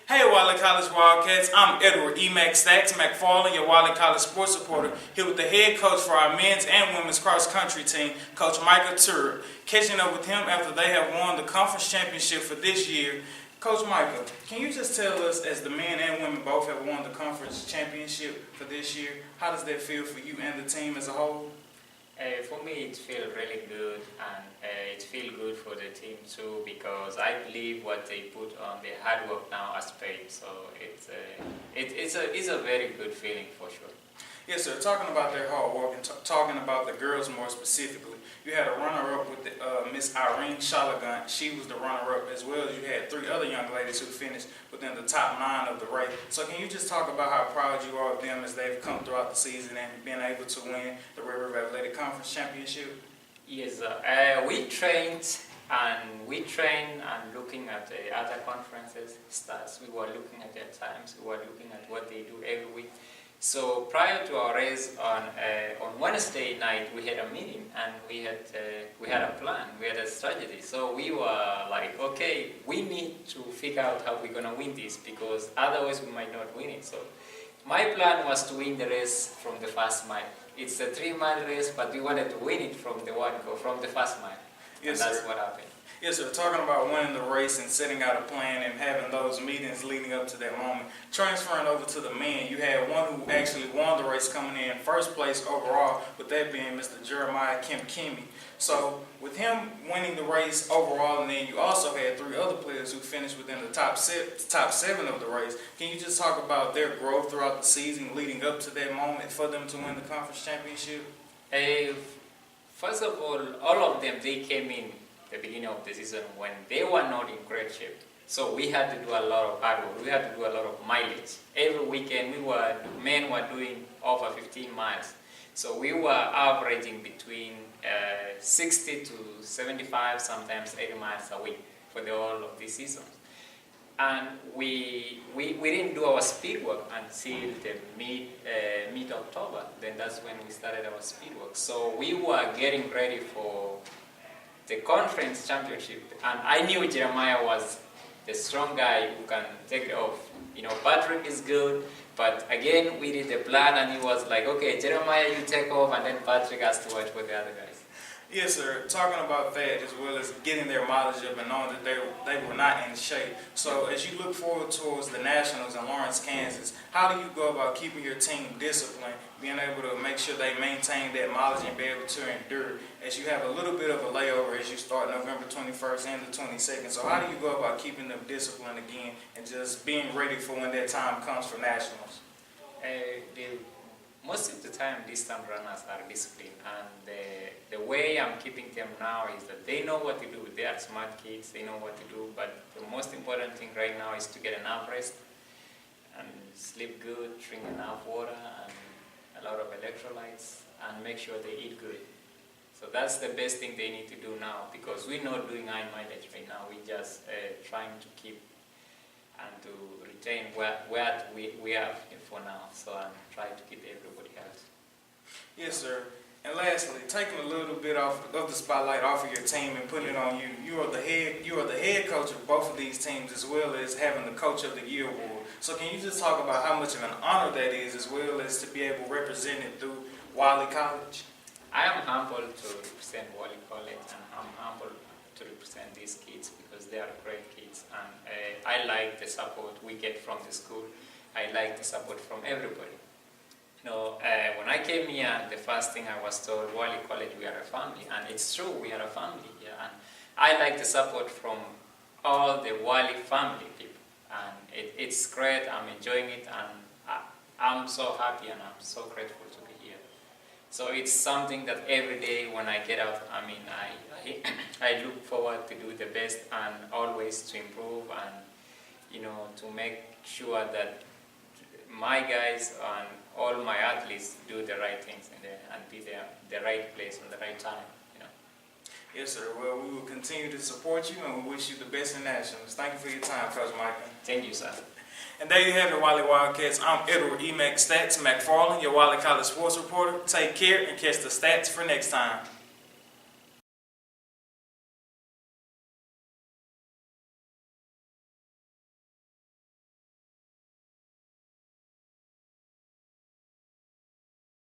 Hey Wildcat College Wildcats, I'm Edward McFarland, your Wildcat College sports reporter, here with the head coach for our men's and women's cross country team, Coach Micah, catching up with him after they have won the conference championship for this year. Coach Micah, can you just tell us, as the men and women both have won the conference championship for this year, how does that feel for you and the team as a whole? For me, it feels really good, and it feels good for the team too, because I believe what they put on their hard work now has paid. So it's a very good feeling for sure. Yes, sir. Talking about their hard work and talking about the girls more specifically, you had a runner-up with Miss Irene Shalagan. She was the runner-up, as well as you had three other young ladies who finished within the top 9 of the race. So can you just talk about how proud you are of them as they've come throughout the season and been able to win the Red River Athletic Conference Championship? Yes, we trained and looking at the other conferences stats. We were looking at their times. We were looking at what they do every week. So prior to our race on Wednesday night, we had a meeting and we had a plan, we had a strategy. So we were like, okay, we need to figure out how we're gonna win this, because otherwise we might not win it. So my plan was to win the race from the first mile. It's a 3-mile race, but we wanted to win it from the first mile. Yes, and that's sir. what happened. Yes, sir. Talking about winning the race and setting out a plan and having those meetings leading up to that moment. Transferring over to the men, you had one who actually won the race coming in first place overall, with that being Mr. Jeremiah Kimkimi. So with him winning the race overall, and then you also had 3 other players who finished within the top 7 of the race. Can you just talk about their growth throughout the season leading up to that moment for them to win the conference championship? First of all of them, they came in the beginning of the season when they were not in great shape. So we had to do a lot of hard work. We had to do a lot of mileage. Every weekend, men were doing over 15 miles. So we were averaging between 60 to 75, sometimes 80 miles a week for the whole of the season. And we didn't do our speed work until the mid-October. Then that's when we started our speed work. So we were getting ready for the conference championship, and I knew Jeremiah was the strong guy who can take it off. You know, Patrick is good, but again, we did the plan, and he was like, okay, Jeremiah, you take off, and then Patrick has to watch for the other guys. Yes, sir. Talking about that, as well as getting their mileage up and knowing that they were not in shape. So as you look forward towards the Nationals in Lawrence, Kansas, how do you go about keeping your team disciplined, being able to make sure they maintain that mileage and be able to endure, as you have a little bit of a layover as you start November 21st and the 22nd. So how do you go about keeping them disciplined again and just being ready for when that time comes for Nationals? Most of the time, distance runners are disciplined, and the way I'm keeping them now is that they know what to do. They are smart kids, they know what to do, but the most important thing right now is to get enough rest and sleep good, drink enough water and a lot of electrolytes, and make sure they eat good. So that's the best thing they need to do now, because we're not doing high mileage right now. We're just trying to keep and to retain where we are for now. So I'm trying to keep everybody healthy. Yes, sir. And lastly, taking a little bit of the spotlight off of your team and putting it on you. You are the head coach of both of these teams, as well as having the Coach of the Year award. So can you just talk about how much of an honor that is, as well as to be able to represent it through Wiley College? I am humbled to represent Wiley College, and I'm humbled to represent these kids because they are great kids, and I like the support we get from the school. I like the support from everybody. You know, when I came here, the first thing I was told, Wiley College, we are a family, and it's true, we are a family here. And I like the support from all the Wiley family people, and it's great. I'm enjoying it, and I'm so happy and I'm so grateful to be here. So it's something that every day when I get out, I mean, I look forward to do the best and always to improve, and you know, to make sure that my guys and all my athletes do the right things and be there, the right place and the right time. You know. Yes, sir. Well, we will continue to support you, and we wish you the best in Nationals. Thank you for your time, Coach Micah. Thank you, sir. And there you have it, Wiley Wildcats. I'm Edward McFarland, your Wildcat College sports reporter. Take care and catch the stats for next time.